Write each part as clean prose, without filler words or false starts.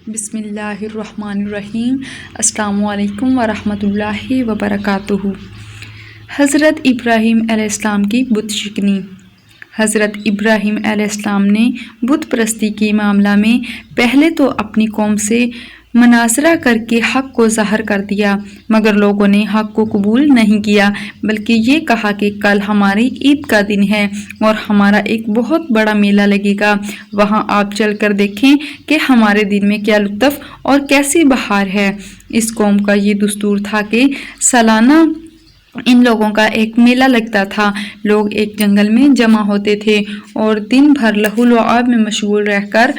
بسم اللہ الرحمن الرحیم۔ السلام علیکم ورحمۃ اللہ وبرکاتہ۔ حضرت ابراہیم علیہ السلام کی بت شکنی۔ حضرت ابراہیم علیہ السلام نے بت پرستی کے معاملہ میں پہلے تو اپنی قوم سے مناظرہ کر کے حق کو ظاہر کر دیا، مگر لوگوں نے حق کو قبول نہیں کیا، بلکہ یہ کہا کہ کل ہماری عید کا دن ہے اور ہمارا ایک بہت بڑا میلہ لگے گا، وہاں آپ چل کر دیکھیں کہ ہمارے دل میں کیا لطف اور کیسی بہار ہے۔ اس قوم کا یہ دستور تھا کہ سالانہ ان لوگوں کا ایک میلہ لگتا تھا۔ لوگ ایک جنگل میں جمع ہوتے تھے اور دن بھر لہو لعاب میں مشغول رہ کر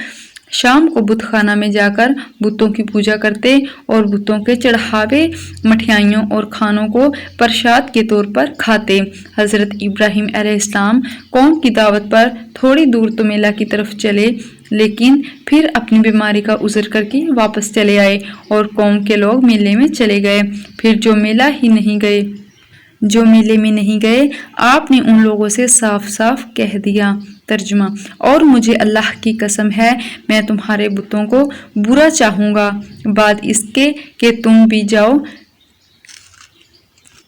شام کو بت خانہ میں جا کر بتوں کی پوجا کرتے اور بتوں کے چڑھاوے مٹھائیوں اور کھانوں کو پرساد کے طور پر کھاتے۔ حضرت ابراہیم علیہ السلام قوم کی دعوت پر تھوڑی دور تو میلہ کی طرف چلے، لیکن پھر اپنی بیماری کا عذر کر کے واپس چلے آئے اور قوم کے لوگ میلے میں چلے گئے۔ پھر جو میلے میں نہیں گئے، آپ نے ان لوگوں سے صاف صاف کہہ دیا۔ ترجمہ: اور مجھے اللہ کی قسم ہے، میں تمہارے بتوں کو برا چاہوں گا بعد اس کے کہ تم بھی جاؤ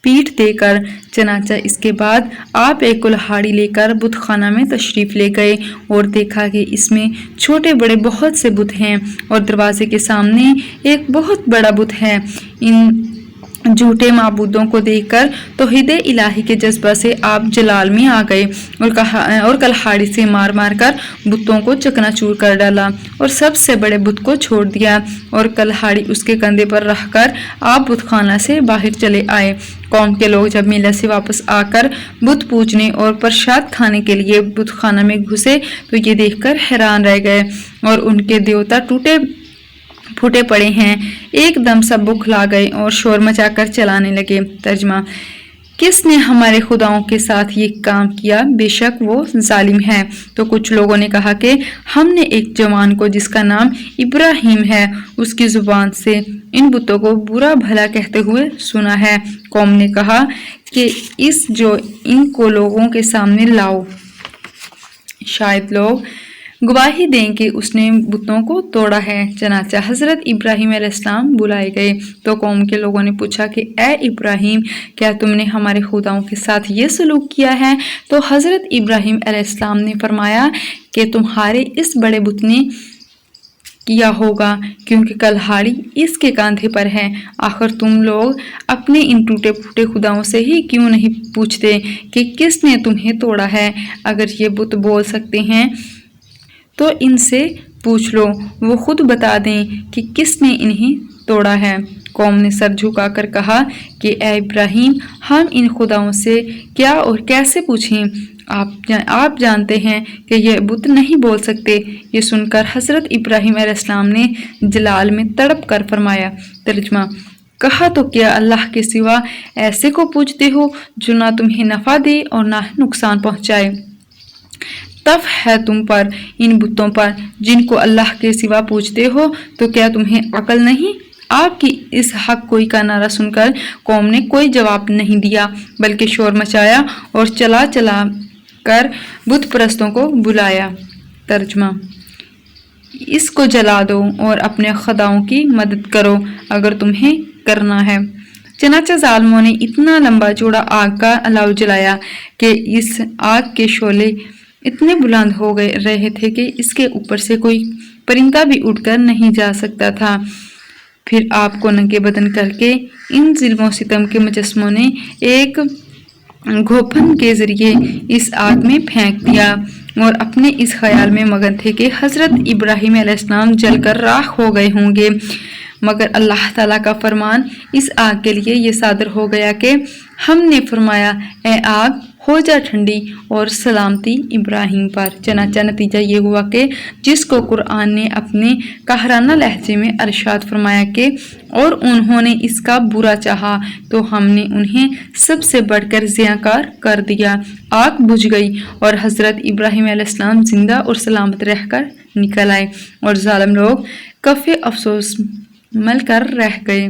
پیٹھ دے کر۔ چنانچہ اس کے بعد آپ ایک کلہاڑی لے کر بت خانہ میں تشریف لے گئے اور دیکھا کہ اس میں چھوٹے بڑے بہت سے بت ہیں اور دروازے کے سامنے ایک بہت بڑا بت ہے۔ ان جھوٹے معبودوں کو دیکھ کر توحید الہی کے جذبہ سے آپ جلال میں آ گئے اور کلہاڑی سے مار مار کر بتوں کو چکنا چور کر ڈالا اور سب سے بڑے بت کو چھوڑ دیا اور کلہاڑی اس کے کندھے پر رکھ کر آپ بت خانہ سے باہر چلے آئے۔ قوم کے لوگ جب میلہ سے واپس آ کر بت پوجنے اور پرساد کھانے کے لیے بت خانہ میں گھسے تو یہ دیکھ کر حیران رہ گئے اور ان کے دیوتا ٹوٹے پھوٹے پڑے ہیں۔ ایک دم سب بکھلا گئے اور شور مچا کر چلانے لگے۔ ترجمہ: کس نے ہمارے خداؤں کے ساتھ یہ کام کیا؟ بے شک وہ ظالم ہے۔ تو کچھ لوگوں نے کہا کہ ہم نے ایک جوان کو جس کا نام ابراہیم ہے، اس کی زبان سے ان بتوں کو برا بھلا کہتے ہوئے سنا ہے۔ قوم نے کہا کہ ان کو لوگوں کے سامنے لاؤ، شاید لوگ گواہی دیں کہ اس نے بتوں کو توڑا ہے۔ چنانچہ حضرت ابراہیم علیہ السلام بلائے گئے تو قوم کے لوگوں نے پوچھا کہ اے ابراہیم، کیا تم نے ہمارے خداؤں کے ساتھ یہ سلوک کیا ہے؟ تو حضرت ابراہیم علیہ السلام نے فرمایا کہ تمہارے اس بڑے بت نے کیا ہوگا، کیونکہ کلہاڑی اس کے کاندھے پر ہے۔ آخر تم لوگ اپنے ان ٹوٹے پھوٹے خداؤں سے ہی کیوں نہیں پوچھتے کہ کس نے تمہیں توڑا ہے؟ اگر یہ بت بول سکتے ہیں تو ان سے پوچھ لو، وہ خود بتا دیں کہ کس نے انہیں توڑا ہے۔ قوم نے سر جھکا کر کہا کہ اے ابراہیم، ہم ان خداؤں سے کیا اور کیسے پوچھیں؟ آپ جانتے ہیں کہ یہ بت نہیں بول سکتے۔ یہ سن کر حضرت ابراہیم علیہ السلام نے جلال میں تڑپ کر فرمایا۔ ترجمہ: کہا تو کیا اللہ کے سوا ایسے کو پوچھتے ہو جو نہ تمہیں نفع دے اور نہ نقصان پہنچائے؟ تف ہے تم پر ان بتوں پر جن کو اللہ کے سوا پوچھتے ہو، تو کیا تمہیں عقل نہیں؟ آپ کی اس حق گوئی کا نعرہ سن کر قوم نے کوئی جواب نہیں دیا، بلکہ شور مچایا اور چلا کر بت پرستوں کو بلایا۔ ترجمہ: اس کو جلا دو اور اپنے خداؤں کی مدد کرو اگر تمہیں کرنا ہے۔ چنانچہ ظالموں نے اتنا لمبا چوڑا آگ کا الاؤ جلایا کہ اس آگ کے شعلے اتنے بلند ہو رہے تھے کہ اس کے اوپر سے کوئی پرندہ بھی اڑ کر نہیں جا سکتا تھا۔ پھر آپ کو ننگے بدن کر کے ان ظلم و ستم کے مجسموں نے ایک گھوپن کے ذریعے اس آگ میں پھینک دیا اور اپنے اس خیال میں مگن تھے کہ حضرت ابراہیم علیہ السلام جل کر راکھ ہو گئے ہوں گے، مگر اللہ تعالیٰ کا فرمان اس آگ کے لیے یہ صادر ہو گیا کہ ہم نے فرمایا اے آگ ہو جا ٹھنڈی اور سلامتی ابراہیم پر۔ چنانچہ نتیجہ یہ ہوا کہ جس کو قرآن نے اپنے قاہرانہ لہجے میں ارشاد فرمایا کہ اور انہوں نے اس کا برا چاہا تو ہم نے انہیں سب سے بڑھ کر زیاں کار کر دیا۔ آگ بجھ گئی اور حضرت ابراہیم علیہ السلام زندہ اور سلامت رہ کر نکل آئے اور ظالم لوگ کف افسوس مل کر رہ گئے۔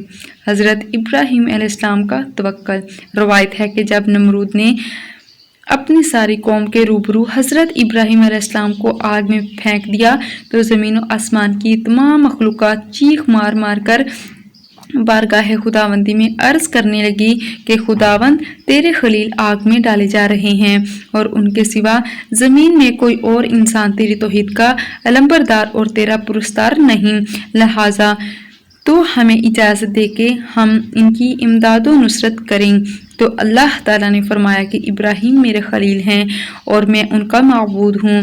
حضرت ابراہیم علیہ السلام کا توکل۔ روایت ہے کہ جب نمرود نے اپنی ساری قوم کے روبرو حضرت ابراہیم علیہ السلام کو آگ میں پھینک دیا تو زمین و آسمان کی تمام مخلوقات چیخ مار مار کر بارگاہ خداوندی میں عرض کرنے لگی کہ خداوند تیرے خلیل آگ میں ڈالے جا رہے ہیں اور ان کے سوا زمین میں کوئی اور انسان تیری توحید کا علمبردار اور تیرا پرستار نہیں، لہٰذا تو ہمیں اجازت دے کہ ہم ان کی امداد و نصرت کریں۔ تو اللہ تعالیٰ نے فرمایا کہ ابراہیم میرے خلیل ہیں اور میں ان کا معبود ہوں،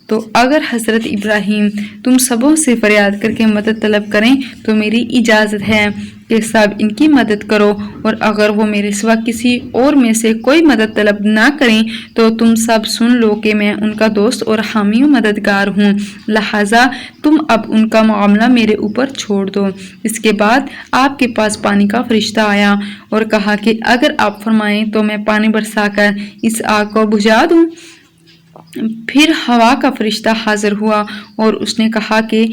تو اگر حضرت ابراہیم تم سبوں سے فریاد کر کے مدد طلب کریں تو میری اجازت ہے کہ سب ان کی مدد کرو، اور اگر وہ میرے سوا کسی اور میں سے کوئی مدد طلب نہ کریں تو تم سب سن لو کہ میں ان کا دوست اور حامی و مددگار ہوں، لہٰذا تم اب ان کا معاملہ میرے اوپر چھوڑ دو۔ اس کے بعد آپ کے پاس پانی کا فرشتہ آیا اور کہا کہ اگر آپ فرمائیں تو میں پانی برسا کر اس آگ کو بجھا دوں۔ پھر ہوا کا فرشتہ حاضر ہوا اور اس نے کہا کہ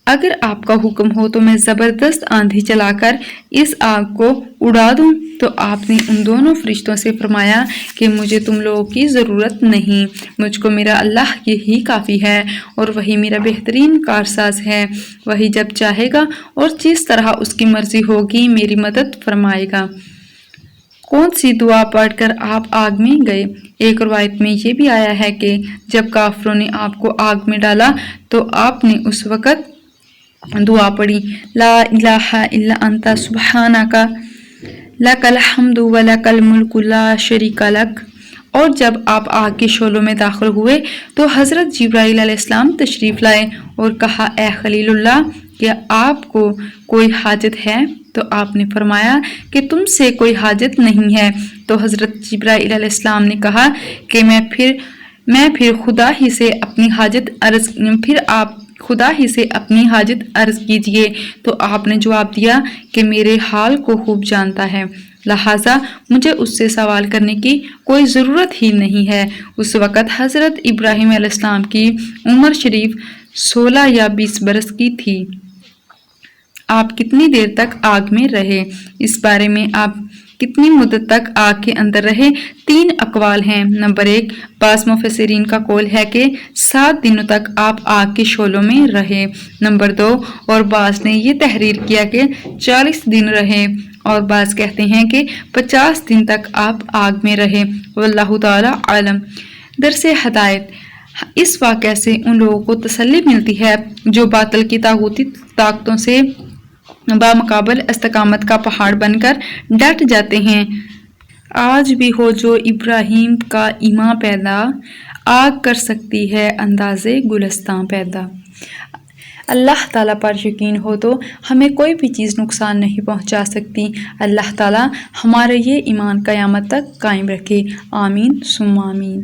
اگر آپ کا حکم ہو تو میں زبردست آندھی چلا کر اس آگ کو اڑا دوں۔ تو آپ نے ان دونوں فرشتوں سے فرمایا کہ مجھے تم لوگوں کی ضرورت نہیں، مجھ کو میرا اللہ یہی کافی ہے اور وہی میرا بہترین کارساز ہے، وہی جب چاہے گا اور جس طرح اس کی مرضی ہوگی میری مدد فرمائے گا۔ کون سی دعا پڑھ کر آپ آگ میں گئے؟ ایک روایت میں یہ بھی آیا ہے کہ جب کافروں نے آپ کو آگ میں ڈالا تو آپ نے اس وقت دعا پڑھی، لا الہ الا انت سبحانک لک الحمد ولک الملک لا شریک لک۔ اور جب آپ آگ کے شعلوں میں داخل ہوئے تو حضرت جبرائیل علیہ السلام تشریف لائے اور کہا، اے خلیل اللہ، کیا آپ کو کوئی حاجت ہے؟ تو آپ نے فرمایا کہ تم سے کوئی حاجت نہیں ہے۔ تو حضرت جبرائیل علیہ السلام نے کہا کہ میں پھر خدا ہی سے اپنی حاجت عرض کیجئے۔ تو آپ نے جواب دیا کہ میرے حال کو خوب جانتا ہے، لہٰذا مجھے اس سے سوال کرنے کی کوئی ضرورت ہی نہیں ہے۔ اس وقت حضرت ابراہیم علیہ السلام کی عمر شریف 16 یا 20 برس کی تھی۔ آپ کتنی دیر تک آگ میں رہے؟ اس بارے میں آپ کتنی مدت تک آگ کے اندر رہے؟ 3 اقوال ہیں۔ نمبر 1، بعض مفسرین کا قول ہے کہ 7 دنوں تک آپ آگ کے شعلوں میں رہے۔ نمبر 2، اور بعض نے یہ تحریر کیا کہ 40 دن رہے، اور بعض کہتے ہیں کہ 50 دن تک آپ آگ میں رہے، واللہ تعالی عالم۔ درس ہدایت، اس واقعے سے ان لوگوں کو تسلی ملتی ہے جو باطل کی طاغوتی طاقتوں سے بامقابل استقامت کا پہاڑ بن کر ڈٹ جاتے ہیں۔ آج بھی ہو جو ابراہیم کا ایمان پیدا، آگ کر سکتی ہے اندازے گلستان پیدا۔ اللہ تعالیٰ پر یقین ہو تو ہمیں کوئی بھی چیز نقصان نہیں پہنچا سکتی۔ اللہ تعالیٰ ہمارے یہ ایمان قیامت تک قائم رکھے، آمین ثم آمین۔